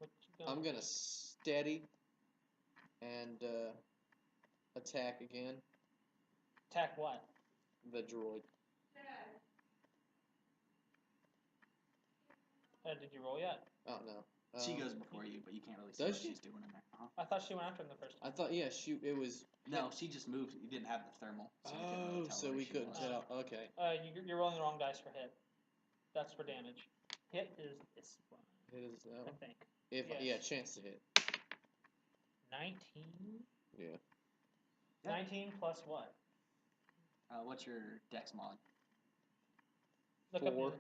What you I'm gonna steady and attack again. Attack what? The droid. Did you roll yet? Oh no. She goes before you, but you can't really see Does what she? she's doing in there. I thought she went after him the first time. I thought it was. No, she just moved. You didn't have the thermal. So we couldn't really tell so where we she couldn't was. tell. Okay. You're rolling the wrong dice for hit. That's for damage. Hit is this one. It is. I think. If chance to hit. 19. Yeah. 19 plus what? What's your dex mod? Look 4, up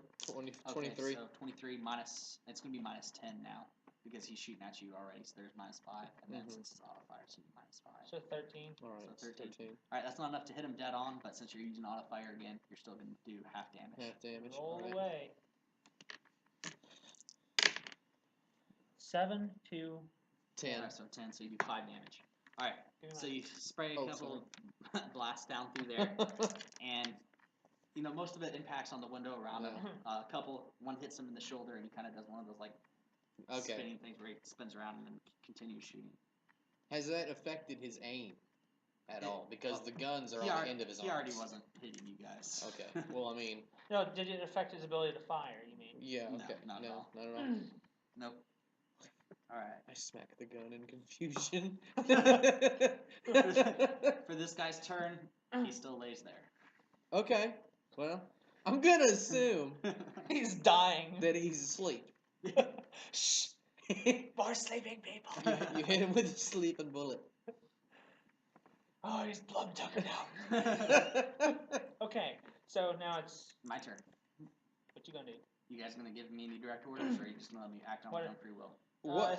23. Okay, so 23 minus. It's gonna be minus 10 now because he's shooting at you already. So there's minus 5, and then since it's auto fire, it's gonna be minus 5. So 13. All right. So 13. 13. All right, that's not enough to hit him dead on, but since you're using auto fire again, you're still gonna do half damage. Half damage. Roll All right. away. 7 to 10. All right, so 10, so you do 5 damage. All right, so you spray a couple blasts down through there, and most of it impacts on the window around him. One hits him in the shoulder, and he kind of does one of those like spinning things where he spins around and then continues shooting. Has that affected his aim at all? Because the guns are on the end of his arms. He already wasn't hitting you guys. Okay. Well, I mean. No, did it affect his ability to fire? You mean? Yeah. Okay. No, not at all. Not at all. Nope. All right. I smack the gun in confusion. For this guy's turn, he still lays there. Okay. Well, I'm gonna assume he's dying. that he's asleep. Shh. More sleeping people. You hit him with a sleeping bullet. Oh, he's blood tucking out. Okay, so now it's my turn. What you gonna do? You guys gonna give me any direct orders, or are you just gonna let me act on my own free will?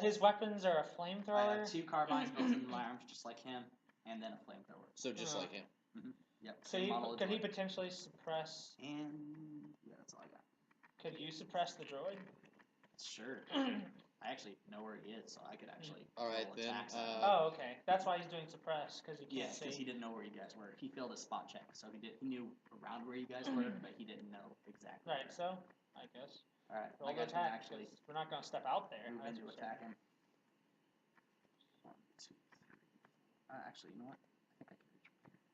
His weapons are a flamethrower. I have 2 carbines built into my arms, just like him, and then a flamethrower. So just like him. Mm-hmm. Yep. So could he potentially suppress? And yeah, that's all I got. Could you suppress the droid? Sure. I actually know where he is, so I could actually. All right then. Oh, okay. That's why he's doing suppress, because he can't see. because he didn't know where you guys were. He failed a spot check, so he knew around where you guys were, but he didn't know exactly. Right. So I guess. All right. Roll the attack. Actually, we're not gonna step out there. Move into attack him. 1, 2, 3. Actually, you know what? I think I can reach from here.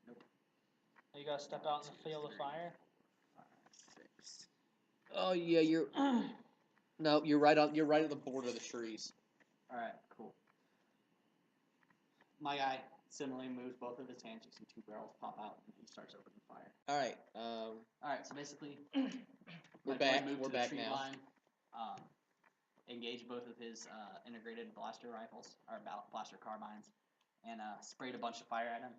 Nope. You gotta step out in the field of fire. 5, 6. Oh yeah, you're. No, you're right at the border of the trees. All right, cool. My guy similarly moves both of his hands. You see 2 barrels pop out, and he starts opening fire. All right. All right. So basically, we're back. We're back now. Line, engage both of his integrated blaster rifles or blaster carbines, and sprayed a bunch of fire at him.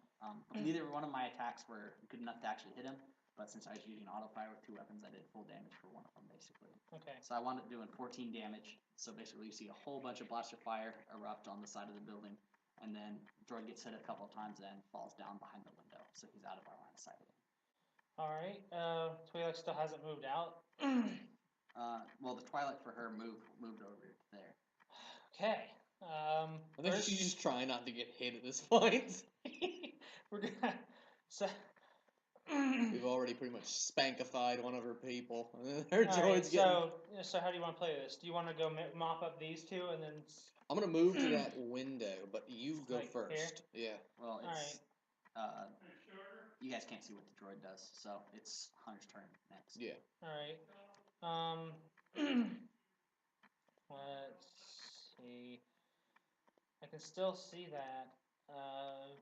Neither one of my attacks were good enough to actually hit him, but since I was using auto fire with 2 weapons, I did full damage for one of them basically. Okay. So I wound up doing 14 damage. So basically, you see a whole bunch of blaster fire erupt on the side of the building. And then droid gets hit a couple of times and falls down behind the window, so he's out of our line of sight. All right. Twi'lek still hasn't moved out. Well, the Twilight for her moved over there. Okay. I think she's just trying not to get hit at this point. We're gonna. So. We've already pretty much spankified one of her people. Her droid's right, getting. So how do you want to play this? Do you want to go mop up these 2 and then? I'm gonna move to that window, but you go first. Here? Yeah. Well, it's. You guys can't see what the droid does, so it's Hunter's turn next. Yeah. All right. Let's see. I can still see that. I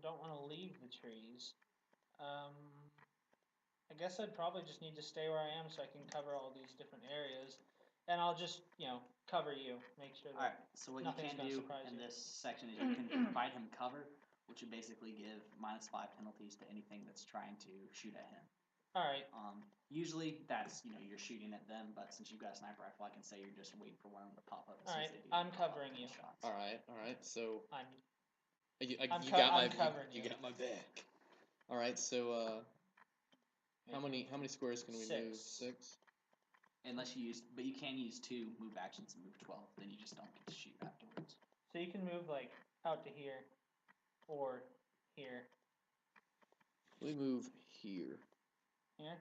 don't want to leave the trees. I guess I'd probably just need to stay where I am so I can cover all these different areas. And I'll just, cover you. Make sure that. All right. So what you can do in this section is you can provide him cover, which would basically give -5 penalties to anything that's trying to shoot at him. All right. Usually that's you're shooting at them, but since you've got a sniper rifle, I can say you're just waiting for one of them to pop up. All right. I'm covering you. All right. So. You I'm got my back. All right. So how many squares can we move? 6. Unless you use, but you can use 2 move actions and move 12. Then you just don't get to shoot afterwards. So you can move like out to here, or here. We move here. Here?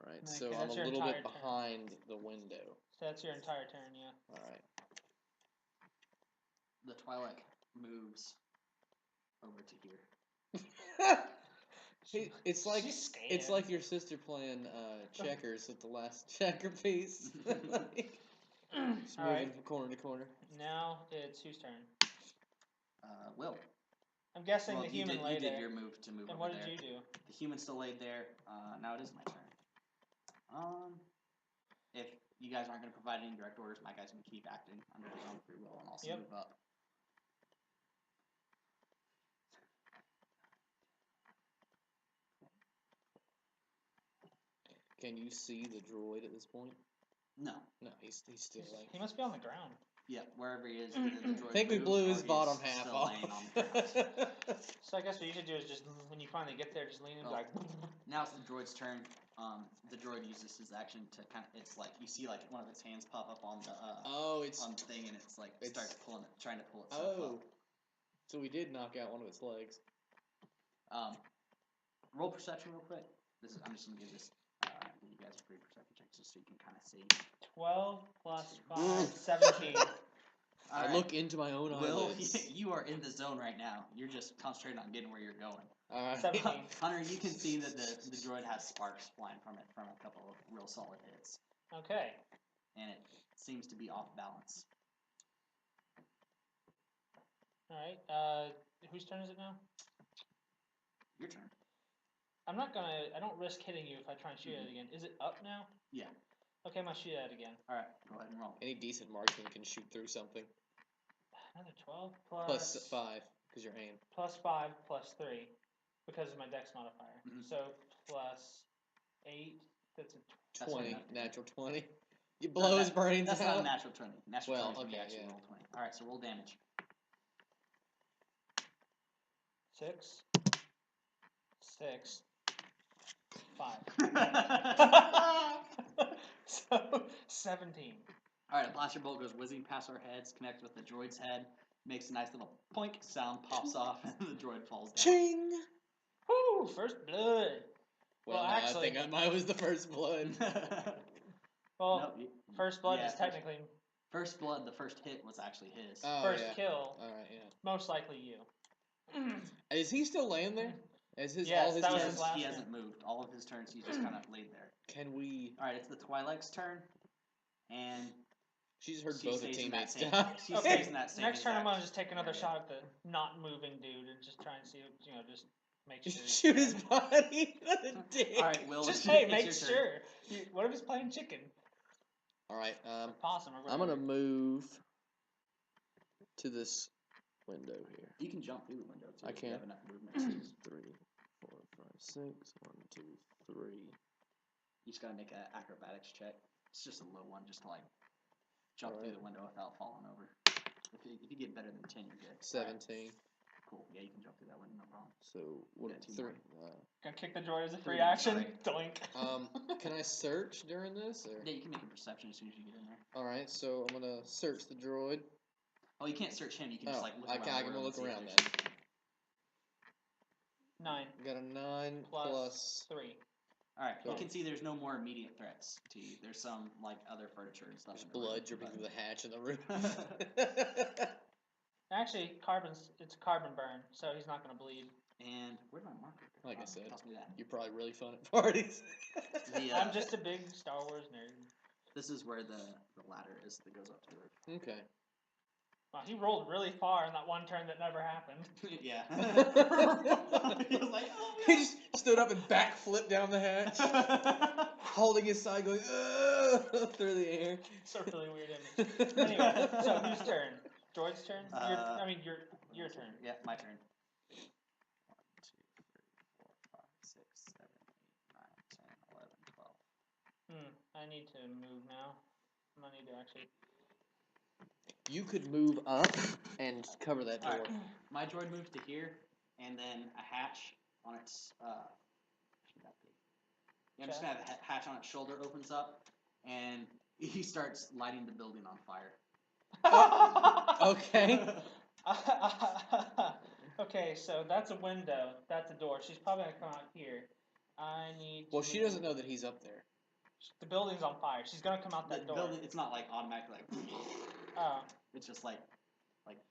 Alright, Okay, so I'm that's a your little bit entire turn. behind the window. So that's your entire turn, yeah. Alright. The Twi'lek moves over to here. It's like She's scared. it's like your sister playing checkers with the last checker piece. Just moving from corner to corner. Now it's whose turn? Will. I'm guessing Well, the human laid there. You did your move to move And over what there. did you do? The human still laid there. Now it is my turn. If you guys aren't going to provide any direct orders, my guy's going to keep acting under his own free will and also move up. Can you see the droid at this point? No. No, he's still like. He must be on the ground. Yeah, wherever he is. The droid I think we blew his bottom half still off. laying on the ground. So I guess what you should do is just, when you finally get there, just lean and be like... Now it's the droid's turn. The droid uses his action to kind of, it's like, you see like one of its hands pop up on the, on the thing, and it's like, it starts pulling it, trying to pull itself up. So we did knock out one of its legs. Roll perception real quick. I'm just going to give this, give you guys a free perception check just so you can kind of see. 12 plus 5, 17. I look into my own eyelids. Will, you are in the zone right now. You're just concentrating on getting where you're going. 17. Hunter, you can see that the droid has sparks flying from it from a couple of real solid hits. Okay. And it seems to be off balance. Alright, whose turn is it now? Your turn. I don't risk hitting you if I try and shoot at it again. Is it up now? Yeah. Okay, I'm gonna shoot at it again. Alright, go ahead and roll. Any decent marksman can shoot through something. Another 12 plus... Plus 5, because you're aim. Plus 5 plus 3, because of my dex modifier. Mm-hmm. So, plus 8, that's a 20, natural 20. You blow his brains out. That's not a natural 20. Natural 20 is when you okay, actually roll 20. Alright, so roll damage. 6, 6, 5. So, 17. Alright, a blaster bolt goes whizzing past our heads, connects with the droid's head, makes a nice little poink sound, pops off, and the droid falls down. Ching! Woo! First blood! Well, no, actually... I think mine was the first blood. Well, nope, first blood is technically... First blood, the first hit was actually his. Oh, first kill. Alright, yeah. Most likely you. Is he still laying there? Yes, all his turns? He hasn't moved. All of his turns, he's just kind of laid there. Can we... Alright, it's the Twi'lek's turn, and... She's heard both her teammates die. She stays in that same Next turn, I'm gonna just take another shot at the not moving dude and just try and see, just make sure. Shoot his body. What a dick. Alright, Will. Just make sure. What if he's playing chicken? Alright, possum or I'm gonna move to this window here. You can jump through the window too. I can. You have enough movement. 2, 3, 4, 5, 6. 1, 2, 3. You just gotta make an acrobatics check. It's just a low one, just to like jump through the window without falling over. If you get better than 10, you're good. 17. Right. Cool. Yeah, you can jump through that window, no problem. So what? 3. Gonna kick the droid as a free action. Doink. Can I search during this? Or? Yeah, you can make a perception as soon as you get in there. All right, so I'm gonna search the droid. Oh, you can't search him. You can just like look around. I can look around then. 9. Got a 9 plus 3. Alright, you can see there's no more immediate threats to you. There's some, like, other furniture and stuff. There's blood dripping through the hatch in the roof. Actually, it's a carbon burn, so he's not going to bleed. And where'd my marker go? Like I said, toss me that. You're probably really fun at parties. I'm just a big Star Wars nerd. This is where the ladder is that goes up to the roof. Okay. Wow, he rolled really far in that one turn that never happened. Yeah. He was like, oh, He just stood up and backflipped down the hatch, holding his side, going through the air. It's a really weird image. Anyway, so whose turn? Droid's turn? Your turn. Yeah, my turn. 1, 2, 3, 4, 5, 6, 7, 8, 9, 10, 11, 12. I need to move now. I need to actually... You could move up and cover that door. Right. My droid moves to here, and then a hatch on its I'm just gonna have a hatch on its shoulder opens up, and he starts lighting the building on fire. Okay. Okay, so that's a window. That's a door. She's probably gonna come out here. I need. Well, she doesn't know that he's up there. The building's on fire. She's gonna come out that The door. building, it's not like automatic, like. Oh. It's just like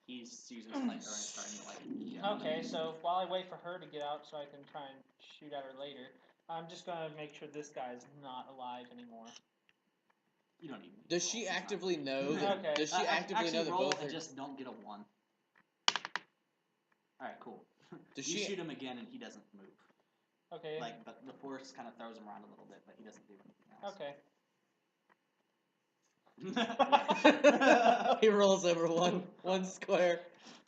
he's using his flamethrower and starting to like. Yeah. Okay, so while I wait for her to get out, so I can try and shoot at her later, I'm just gonna make sure this guy's not alive anymore. You don't even. Does she actively know that? Okay. Does she actively know that roll both and are? just don't get a 1. All right, cool. Does you she shoot him again and he doesn't move. Okay. Like, but the force kind of throws him around a little bit, but he doesn't do anything else. Okay. He rolls over one square.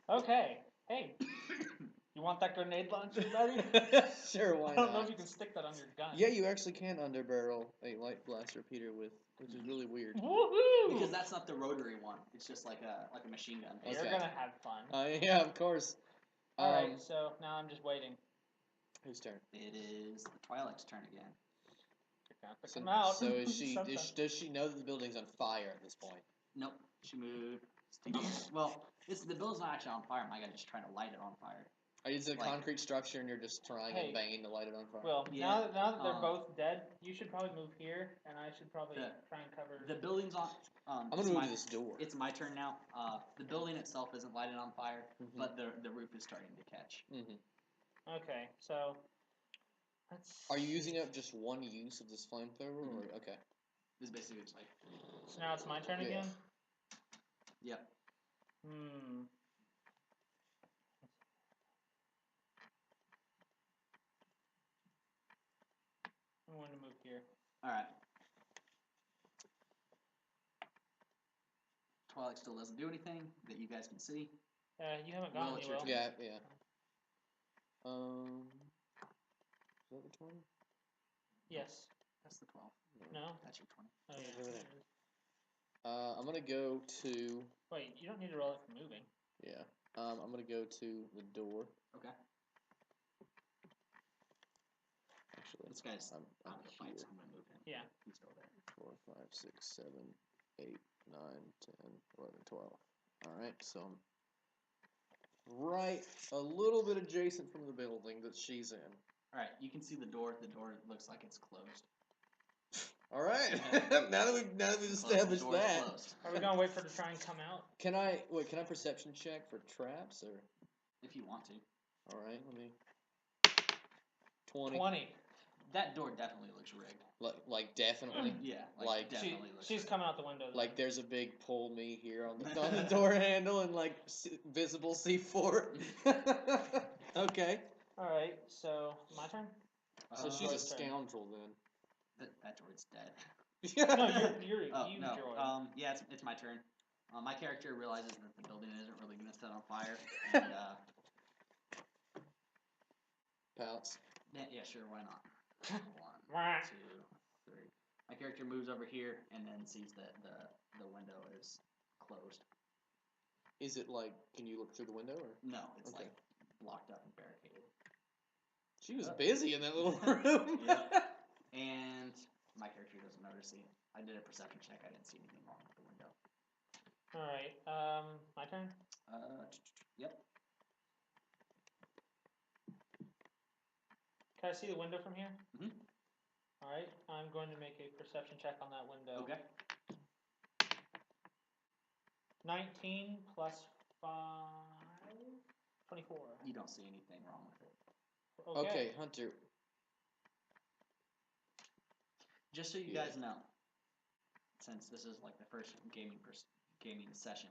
Okay. Hey, you want that grenade launcher, buddy? Sure, why I not? don't know if you can stick that on your gun. Yeah, you actually can underbarrel a light blast repeater with, which is really weird. Woohoo! Because that's not the rotary one. It's just like a machine gun. You're Okay. gonna have fun. Yeah, of course. Alright, so now I'm just waiting. Whose turn? It is the Twilight's turn again. Come out. So is she? Does she know that the building's on fire at this point? Nope. She moved. Well, the building's not actually on fire. My guy just trying to light it on fire. It's a concrete structure, and you're just trying in vain to light it on fire. Well, Yeah. now that they're both dead, you should probably move here, and I should probably try and cover. The building's on. I'm gonna move to this door. It's my turn now. The building itself isn't lighted on fire, but the roof is starting to catch. Okay, so let's. Are you using up just one use of this flamethrower, or okay? This is basically just like. So now it's my turn again. Yep. I'm going to move here. All right. Twilight still doesn't do anything that you guys can see. You haven't gone anywhere. Yeah. Is that the 20? Yes. That's the 12. No. That's your 20. Oh, yeah. Over there. I'm gonna go to. Wait, you don't need to roll it for moving. Yeah. I'm gonna go to the door. Okay. Actually, this guy's I'm out of the fight, here. so I'm gonna move him. Yeah. He's still there. 4, 5, 6, 7, 8, 9, 10, 11, 12. Alright, so I'm right a little bit adjacent from the building that she's in. Alright, you can see the door. The door looks like it's closed. Alright, now that we've established that. Are we gonna wait for her to try and come out? Can I perception check for traps, or? If you want to. Alright, let me. 20. That door definitely looks rigged. Like definitely. Yeah, like definitely looks she's rigged. coming out the window. Like there's a big pull me here on the door handle and like visible C4. Okay. All right, so my turn. So she's a scoundrel then. That droid's dead. No, you no. droid. Yeah, it's my turn. My character realizes that the building isn't really going to set on fire, and Pouts. yeah, sure, why not? 1, 2, 3. My character moves over here and then sees that the window is closed. Is it like? Can you look through the window or? No, it's like blocked up and barricaded. She was busy in that little room. Yeah. And my character doesn't notice it. I did a perception check. I didn't see anything wrong with the window. All right. My turn. Yep. Can I see the window from here? Mhm. All right. I'm going to make a perception check on that window. Okay. 19 plus 5. 24. You don't see anything wrong with it. Okay, Hunter. Just so you guys know, since this is like the first gaming session,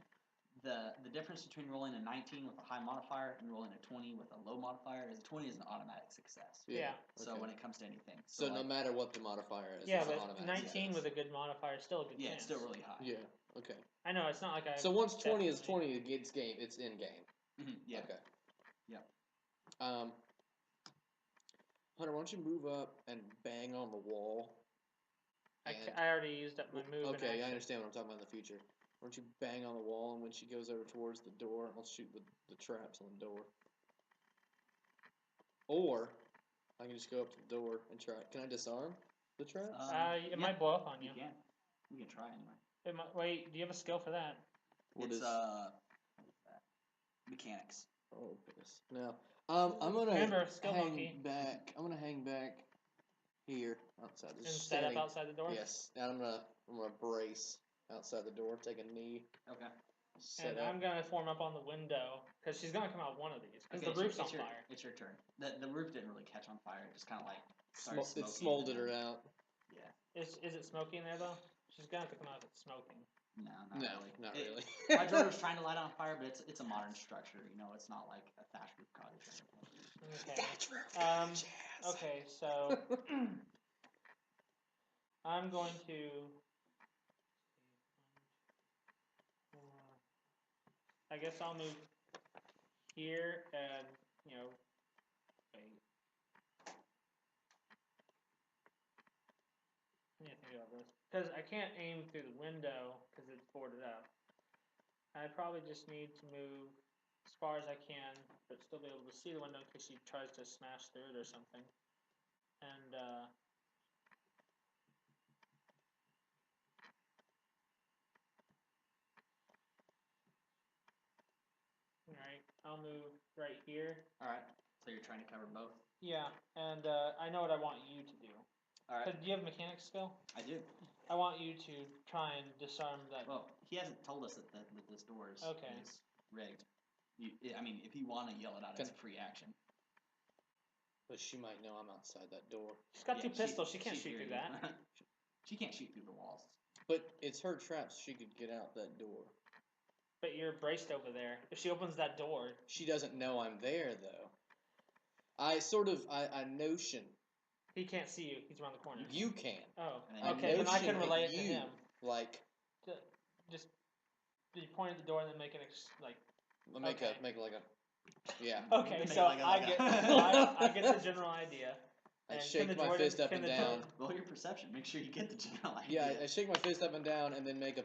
the difference between rolling a 19 with a high modifier and rolling a 20 with a low modifier is a 20 is an automatic success. Yeah. So when it comes to anything. So no matter what the modifier is, yeah, it's but an automatic 19 with a good modifier is still a good chance. Yeah, it's still really high. Yeah. Okay. I know it's not like I. So once 20 is 20, it's game. It's in game. Yeah. Okay. Yep. Hunter, why don't you move up and bang on the wall? I already used up my move. Okay, I understand what I'm talking about in the future. Why don't you bang on the wall, and when she goes over towards the door, I'll shoot the traps on the door. Or I can just go up to the door and try. Can I disarm the traps? It might blow up on you. You can. You can try anyway. Wait, do you have a skill for that? It's what is that? Mechanics. Oh, goodness. Now, I'm gonna Remember, skill hang monkey. back. I'm gonna hang back here outside. And Just set up standing. outside the door? Yes. And I'm gonna brace outside the door. Take a knee. Okay. Set And up. I'm going to form up on the window, because she's going to come out one of these, because Okay, the roof's on it's your, fire. It's your turn. The roof didn't really catch on fire. It just kind of like started It smoking. smoldered her out. Yeah. Is it smoky in there, though? She's going to have to come out if it's smoking. No, No, really. not really. My droid was trying to light on fire, but it's a modern structure. You know, it's not like a thatch roof cottage or anything. Okay. Thatch roof. Okay, so I'm going to. I guess I'll move here and wait. I need to think about this because I can't aim through the window because it's boarded up. I probably just need to move as far as I can, but still be able to see the window in case she tries to smash through it or something. And alright, I'll move right here. Alright, so you're trying to cover both? Yeah, and I know what I want you to do. Alright. Do you have mechanics skill? I do. I want you to try and disarm that. Well, he hasn't told us that this door is rigged. I mean, if you want to yell it out, it's a free action. But she might know I'm outside that door. She's got two pistols. She can't shoot through that. She can't shoot through the walls. But it's her traps. She could get out that door. But you're braced over there. If she opens that door... She doesn't know I'm there, though. I notion. He can't see you. He's around the corner. You can. Oh, okay. Then I can relay it to him. Like... Just... You point at the door and then make an... Make like a... Yeah. Okay, so I get the general idea. I shake my fist up and down. Roll your perception. Make sure you get the general idea. Yeah, I shake my fist up and down and then make a...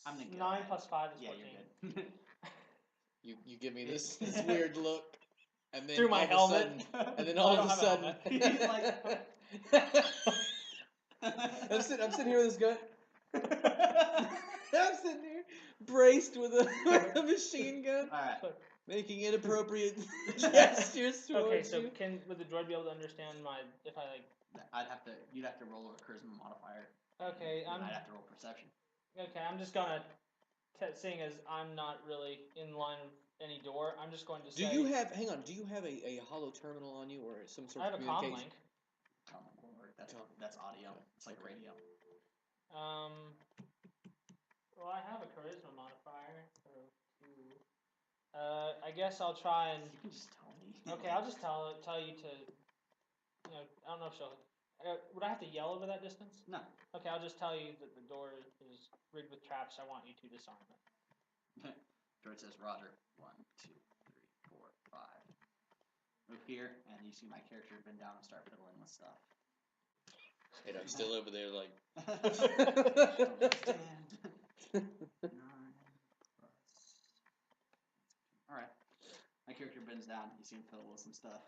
I'm gonna 9 plus 5 is 14. You're good. you give me this weird look, and then through my helmet, and then all of a sudden, I'm sitting here with this gun. I'm sitting here braced with a machine gun. All right. Making inappropriate gestures towards Okay, so you. would the droid be able to understand if I like? You'd have to roll a charisma modifier. Okay, I'd have to roll perception. Okay, I'm just gonna, seeing as I'm not really in line with any door, I'm just going to say... Do you have a hollow terminal on you or some sort of communication? I have a comm link. Comm link won't work. That's audio. It's like radio. Well, I have a charisma modifier, so 2. I guess I'll try and... You can just tell me. Okay, I'll just tell you to, I don't know if she'll... would I have to yell over that distance? No. Okay, I'll just tell you that the door is rigged with traps. I want you to disarm it. George says, Roger. 1, 2, 3, 4, 5. Move here, and you see my character bend down and start fiddling with stuff. And I'm still over there like... 9 plus... Alright. My character bends down. You see him fiddle with some stuff.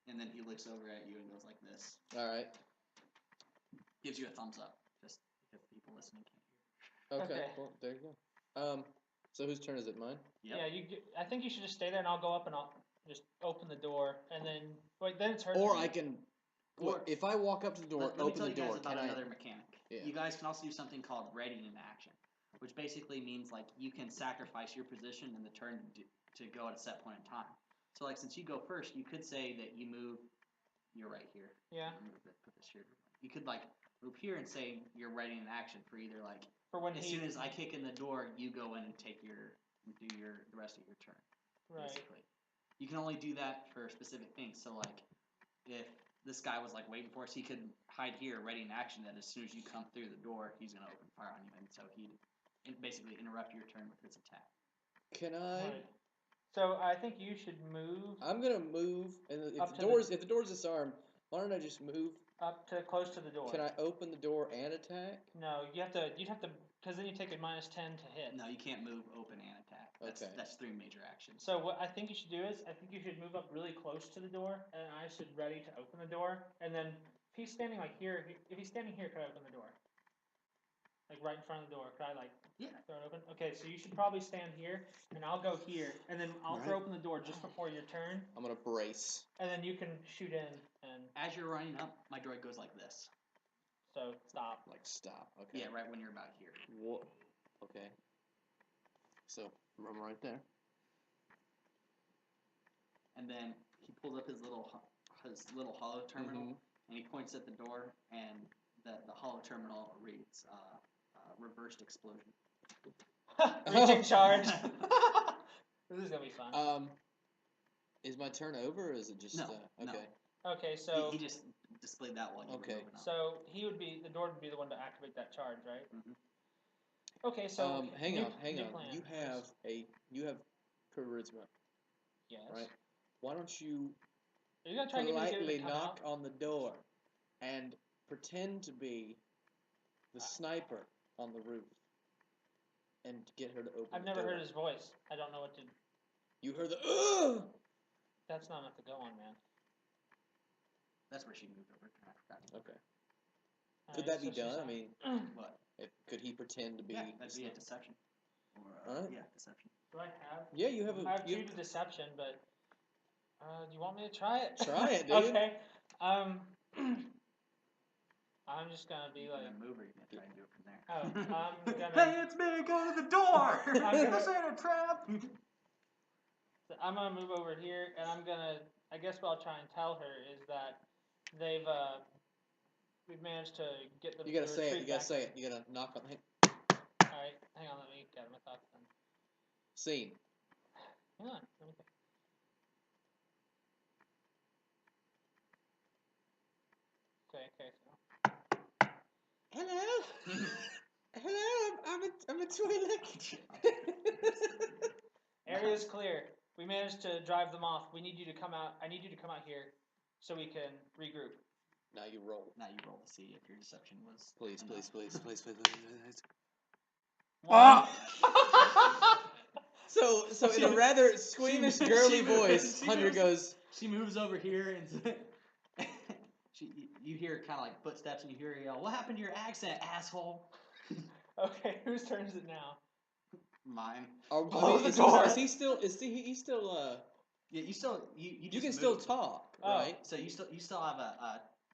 And then he looks over at you and goes like this. Alright. Gives you a thumbs up, just because people listening can't hear. Okay. Well, there you go. So whose turn is it? Mine? Yep. Yeah, I think you should just stay there, and I'll go up and I'll just open the door, and then then it's her. Or turn. I can. If I walk up to the door, let open me the tell door. you guys about another mechanic. Yeah. You guys can also do something called ready in action, which basically means like you can sacrifice your position in the turn to go at a set point in time. So like since you go first, you could say that you move. You're right here. Yeah. Put this here. You could like move here and say you're ready in action for either like as soon as I kick in the door, you go in and do the rest of your turn. Right. Basically, you can only do that for specific things. So like if this guy was like waiting for us, he could hide here, ready in action. That as soon as you come through the door, he's gonna open fire on you, and so he'd basically interrupt your turn with his attack. Can I? Right. So I think you should move. I'm gonna move, and if the door's disarmed, why don't I just move up to close to the door? Can I open the door and attack? No, you'd have to, because then you take a -10 to hit. No, you can't move, open, and attack. That's 3 major actions. So what I think you should do is, I think you should move up really close to the door, and I should ready to open the door, and then if he's standing like here, if he's standing here, could I open the door? Like right in front of the door. Could I Yeah. throw it open? Okay, so you should probably stand here, and I'll go here, and then I'll throw open the door just before your turn. I'm gonna brace. And then you can shoot in, and As you're running up, my droid goes like this. so stop. Like stop. Okay. Yeah, right when you're about here. What? Okay. So I'm right there. And then he pulls up his little hollow terminal, Mhm. and he points at the door, and the hollow terminal reads reversed explosion. Reaching charge. This is gonna be fun. Is my turn over, or is it just No, okay? no. Okay, so he just displayed that while you were moving on. so the door would be the one to activate that charge, right? Mm-hmm. Okay, so hang on. plan, You have charisma, yes. right? Why don't you Are you gonna try and get me to politely come knock out? on the door and pretend to be the sniper on the roof and get her to open I've the never door? heard his voice. I don't know what to. You heard the ugh! That's not enough to go on, man. That's where she moved over. I forgot. Okay. Could that be done? I mean, What? could he pretend to be? Yeah, that'd be a deception. Or Alright. yeah, deception. Do I have? Yeah, you have a. I have 2 to deception, but do you want me to try it? Try it, dude. Okay. I'm just gonna be like. Move, or you can try and do it from there. Oh, I'm gonna. Hey, it's me! Go to the door! This ain't a trap! So I'm gonna move over here, and I'm gonna. I guess what I'll try and tell her is that we've managed to get them. You gotta say it. You gotta back. say it. You gotta knock on. Hey. All right, hang on. Let me get my thoughts then. Scene. Hang on. Let me think. Okay. So. Hello. Hello. I'm a Twi'lek. Area's clear. We managed to drive them off. We need you to come out. I need you to come out here, so we can regroup. Now you roll. Now you roll to see if your deception was. Please. Ah! So in a rather squeamish, girly voice, Hunter goes. She moves over here and you hear kind of like footsteps, and you hear her yell, "What happened to your accent, asshole?" Okay, whose turn is it now? Mine. Is he still? Yeah, you still You can still talk, right? So you still have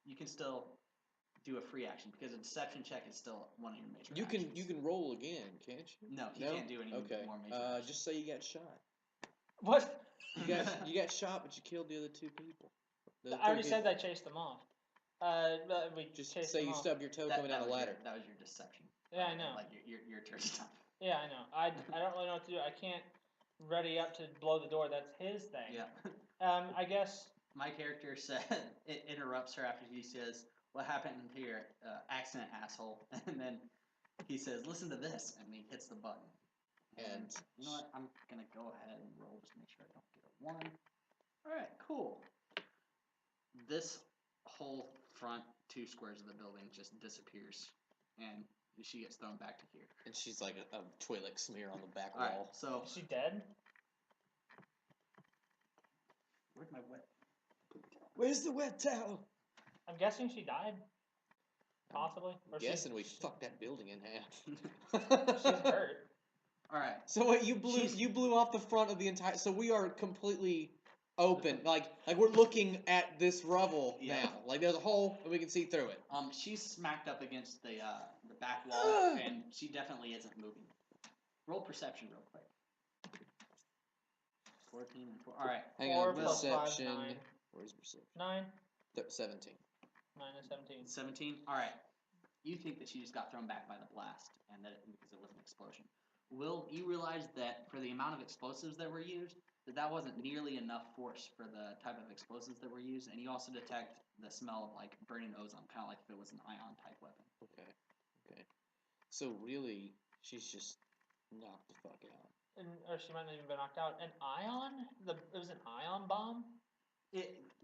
you can still do a free action because a deception check is still one of your major. You can roll again, can't you? No, you can't do any more major. Okay. Just say you got shot. What? You got shot, but you killed the other 2 people. I already said I chased them off. We just chased say them you off. stubbed your toe coming down the ladder. That was your deception. Yeah, I know. Like your turn stuff. Yeah, I know. I don't really know what to do. I can't ready up to blow the door. That's his thing. Yeah. I guess. My character it interrupts her after she says, "What happened to your accent, asshole?" And then he says, "Listen to this," and he hits the button. And you know what? I'm gonna go ahead and roll just to make sure I don't get a 1. All right, cool. This whole front 2 squares of the building just disappears, and she gets thrown back to here. And she's like a Twi'lek smear on the back All right, wall. so is she dead? Where's my wet? Where's the wet towel? I'm guessing she died. Possibly. I'm guessing we fucked that building in half. She's hurt. All right. So what? You blew off the front of the entire. So we are completely open. like we're looking at this rubble now. Like there's a hole and we can see through it. She's smacked up against the back wall and she definitely isn't moving. Roll perception real quick. 14 and 4. All right. Hang 4 on. plus Perception. 5, 9. Where's perception? 9. 17. Mine is 17. 17. All right. You think that she just got thrown back by the blast and that because it was an explosion. Will you realize that for the amount of explosives that were used, that wasn't nearly enough force for the type of explosives that were used, and you also detect the smell of like burning ozone, kind of like if it was an ion type weapon. Okay. So really, she's just knocked the fuck out. Or she might not even been knocked out. An ion? It was an ion bomb?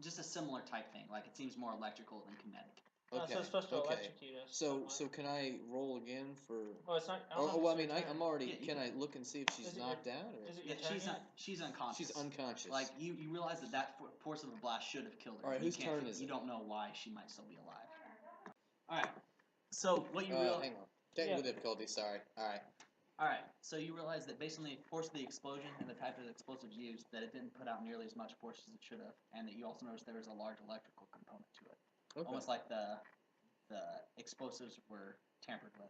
Just a similar type thing. Like it seems more electrical than kinetic. Okay. So it's supposed to electrocute us. So can I roll again for? Oh, it's not. I'm already. Can I look and see if she's knocked out? Or? Is it your turn she's unconscious. She's unconscious. Like you realize that force of the blast should have killed her. All right, whose turn is it? You don't know why she might still be alive. All right. So what you realize? Hang on. Technical difficulty, sorry. Alright. Alright, so you realize that based on the force of the explosion and the type of explosives used, that it didn't put out nearly as much force as it should have, and that you also noticed there was a large electrical component to it. Okay. Almost like the explosives were tampered with.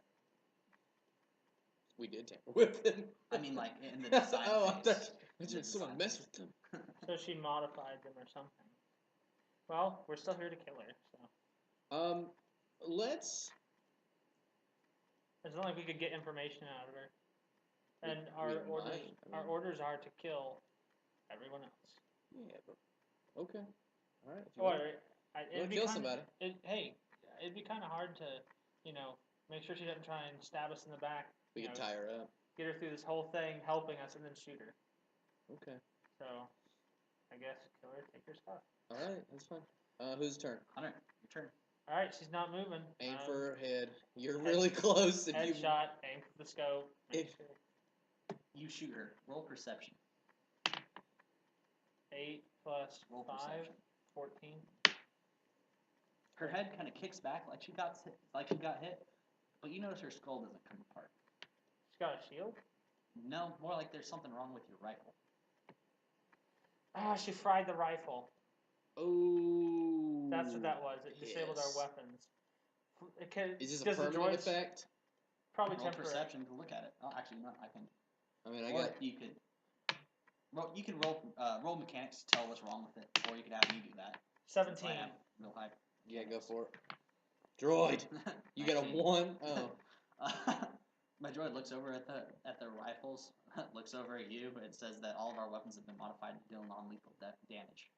We did tamper with them. I mean, like, in the design phase. I thought someone messed with them. So she modified them or something. Well, we're still here to kill her, so. Let's... It's not like we could get information out of her. And we our orders are to kill everyone else. Yeah, but... Okay. Alright. It'd be kill kinda, somebody. It'd be kind of hard to, make sure she doesn't try and stab us in the back. We can tie her up. Get her through this whole thing, helping us, and then shoot her. Okay. So, I guess kill her, take her stuff. Alright, that's fine. Whose turn? Hunter, your turn. Alright, she's not moving. Aim for her head. You're really close. Headshot, aim for the scope. You shoot her. Roll perception. 8 plus Roll 5, perception. 14. Her head kind of kicks back like she got hit, but you notice her skull doesn't come apart. She's got a shield? No, more like there's something wrong with your rifle. Ah, she fried the rifle. Oh. That's what that was. It disabled our weapons. Is this a permanent effect? Probably Roll temporary. perception to look at it. Oh, actually, no, I can. I mean, You can roll mechanics to tell what's wrong with it, or you could have me do that. 17. Real high. Yeah, go for it. Droid. You got a 1. Oh. My droid looks over at the rifles, looks over at you, and says that all of our weapons have been modified to deal non-lethal damage.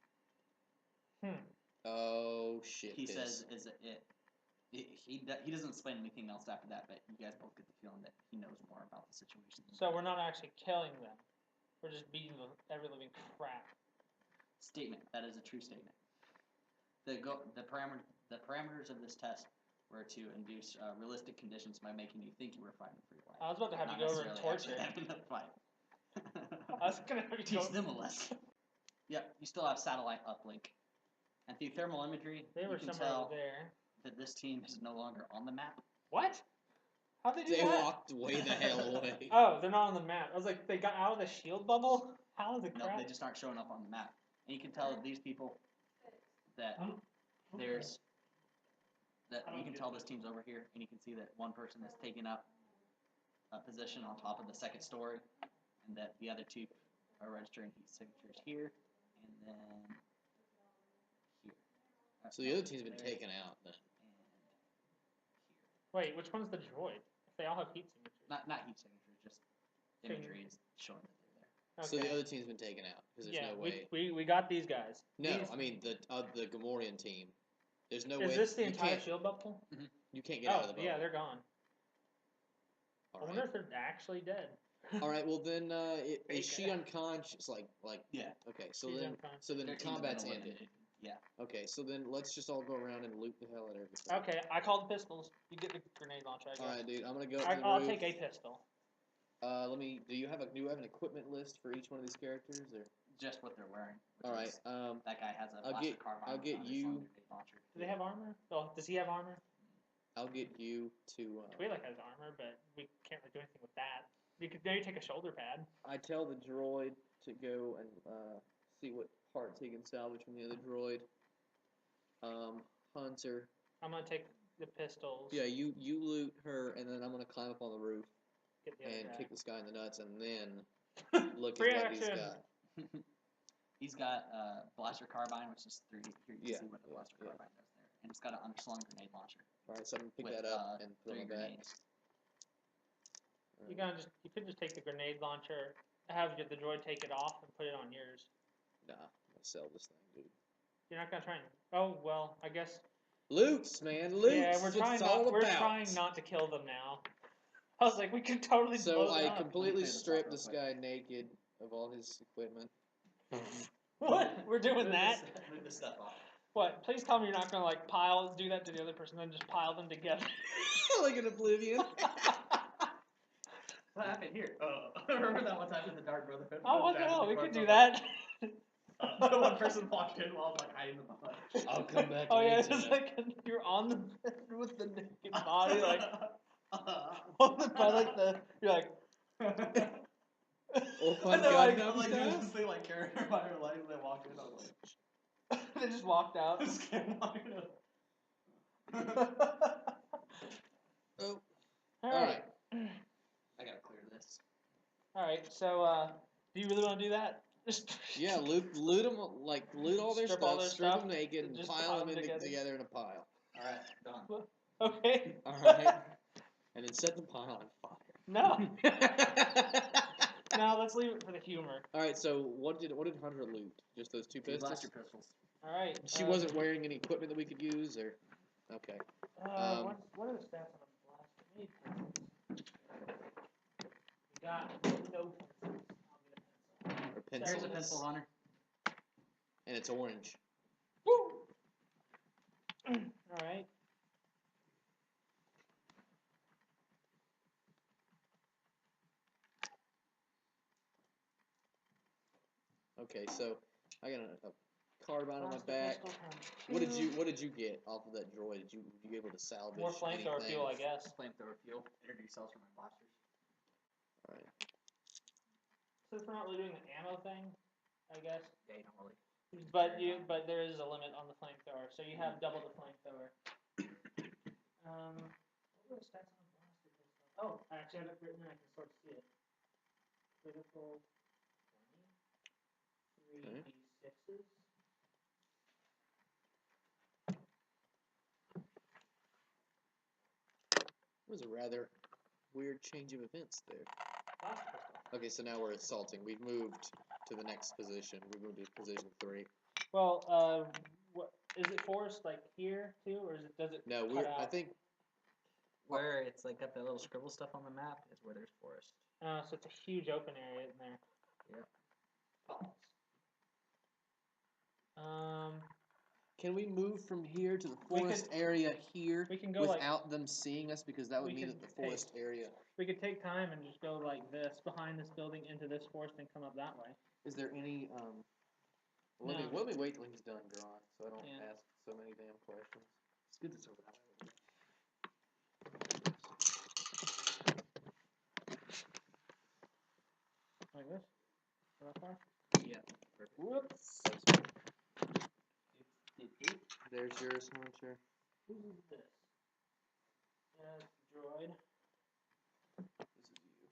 Oh shit. He says he doesn't explain anything else after that, but you guys both get the feeling that he knows more about the situation. So we're not actually killing them. We're just beating every living crap. Statement. That is a true statement. The parameters of this test were to induce realistic conditions by making you think you were fighting for your life. I was about to have you go over and torture. Having a fight. I was gonna have you teach them a lesson. Yep, you still have satellite uplink, and through thermal imagery, they were you can somewhere tell over there. that this team is no longer on the map. What? How'd they do that? They walked way the hell away. Oh, they're not on the map. I was like, they got out of the shield bubble? How the crap? No, they just aren't showing up on the map. And you can tell that these people that you can tell this team's over here, and you can see that one person is taking up a position on top of the second story, and that the other two are registering signatures here, and then here. So the other team's been taken out then. And here. Wait, which one's the droid? If they all have heat signatures. Not heat signatures, just imagery is showing that they're there. Okay. So the other team's been taken out because there's no way. We got these guys. No, I mean the Gamorrean team. There's no way. Is this the entire shield bubble? Mm-hmm. You can't get out of the bubble. Yeah, they're gone. All I wonder if they're actually dead. All right. Well then, is she unconscious? Like. Yeah. Okay. So then combat's ended. Yeah. Okay. So then let's just all go around and loot the hell out of everything. Okay. I called pistols. You get the grenade launcher. I guess. All right, dude. I'm gonna go. I'll take a pistol. Do you have an equipment list for each one of these characters, or just what they're wearing? All right. That guy has a blaster carbine. I'll get you. Do they have armor? Oh, does he have armor? I'll get you to. Twi'lek has armor, but we can't really do anything with that. You could maybe take a shoulder pad. I tell the droid to go and see what parts he can salvage from the other droid. Hunter. I'm gonna take the pistols. Yeah, you loot her, and then I'm gonna climb up on the roof and guy. kick this guy in the nuts, and then look at what he's got. He's got a blaster carbine, which is 3. Here you can see what the blaster carbine does there, and it's got an underslung grenade launcher. All right, so I'm gonna pick that up and put it back. You could just take the grenade launcher, have the droid take it off, and put it on yours. Nah, I'm gonna sell this thing, dude. You're not gonna try and. Oh well, I guess. Loots, man, loots. Yeah, we're trying not to kill them now. I was like, we could totally. So I completely stripped this guy naked of all his equipment. What? We're doing that? Move this stuff off. What? Please tell me you're not gonna do that to the other person, then just pile them together. Like an Oblivion. What happened here? Remember that one time with the Dark Brotherhood? Oh, what the hell? We could do that. The one person walked in while I was like hiding in the mud. I'll come back. Oh yeah, it's like you're on the bed with the naked body, like. By like the, you're like, And fun they're like, Gundam I'm like doing stuff? this thing like carrying her by her legs, and they walk in. I was like, They just walked out. just can't walk in. Oh. All All right. right. I gotta clear this. All right. So, do you really want to do that? Just Yeah, loot them, like loot all their Strip stuff, all their strip stuff, them naked, and just pile them together. together in a pile. All right, done. Okay. All right. And then set the pile on fire. No. No, let's leave it for the humor. All right. So what did Hunter loot? Just those two pistols? Blaster pistols. All right. She wasn't wearing any equipment that we could use, or okay. What are the stats on a blaster? We need pencils. We got no pencils. I'll get a pencil. Or Here's pencils. a pencil, Hunter. And it's orange. Woo! All right. Okay, so I got a carbine on my Blaster back. pistol times What did you get off of that droid? Did you were you able to salvage more flamethrower anything? fuel, I guess. Flamethrower fuel. Introduce yourselves for my blasters. All right. Since we're not really doing the ammo thing, I guess. Yeah, you don't really. But there is a limit on the flamethrower, so you have double the flamethrower. What were the stats on the blaster pistol? Oh, I actually have it written there. I can sort of see it. Critical 20, 3 D6s. It was a rather weird change of events there. Blaster pistol. Okay, so now we're assaulting. We've moved to the next position. We moved to position 3. Well, what is it forest like here too, or does it? No, cut out? I think. Where it's like got the little scribble stuff on the map is where there's forest. So it's a huge open area in there. Yeah. Can we move from here to the forest area here we can go without them seeing us? Because that would we mean could that the forest area. We could take time and just go like this, behind this building, into this forest, and come up that way. Is there any Let me wait till he's done drawing, so I don't ask so many damn questions. It's good that's over that way. Like this? That far? Yeah. Perfect. Whoops. There's yours, Hunter. Who's this? That's the droid. This is you.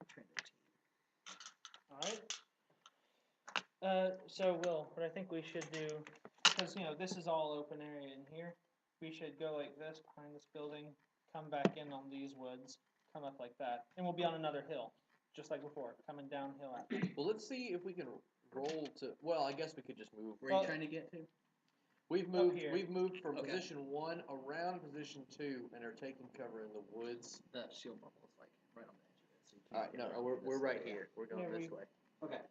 Alright, train the team. Alright. So Will, what I think we should do, because this is all open area in here, we should go like this behind this building, come back in on these woods, come up like that, and we'll be on another hill, just like before, coming downhill at them. Well, let's see if we can roll to. Well, I guess we could just move. Where are you trying to get to? We've moved. here. We've moved from Okay. position 1 around position 2 and are taking cover in the woods. The shield bubble is like right on the edge of it. So you All can't right, get no, around we're this right area. here. We're going this way. Okay.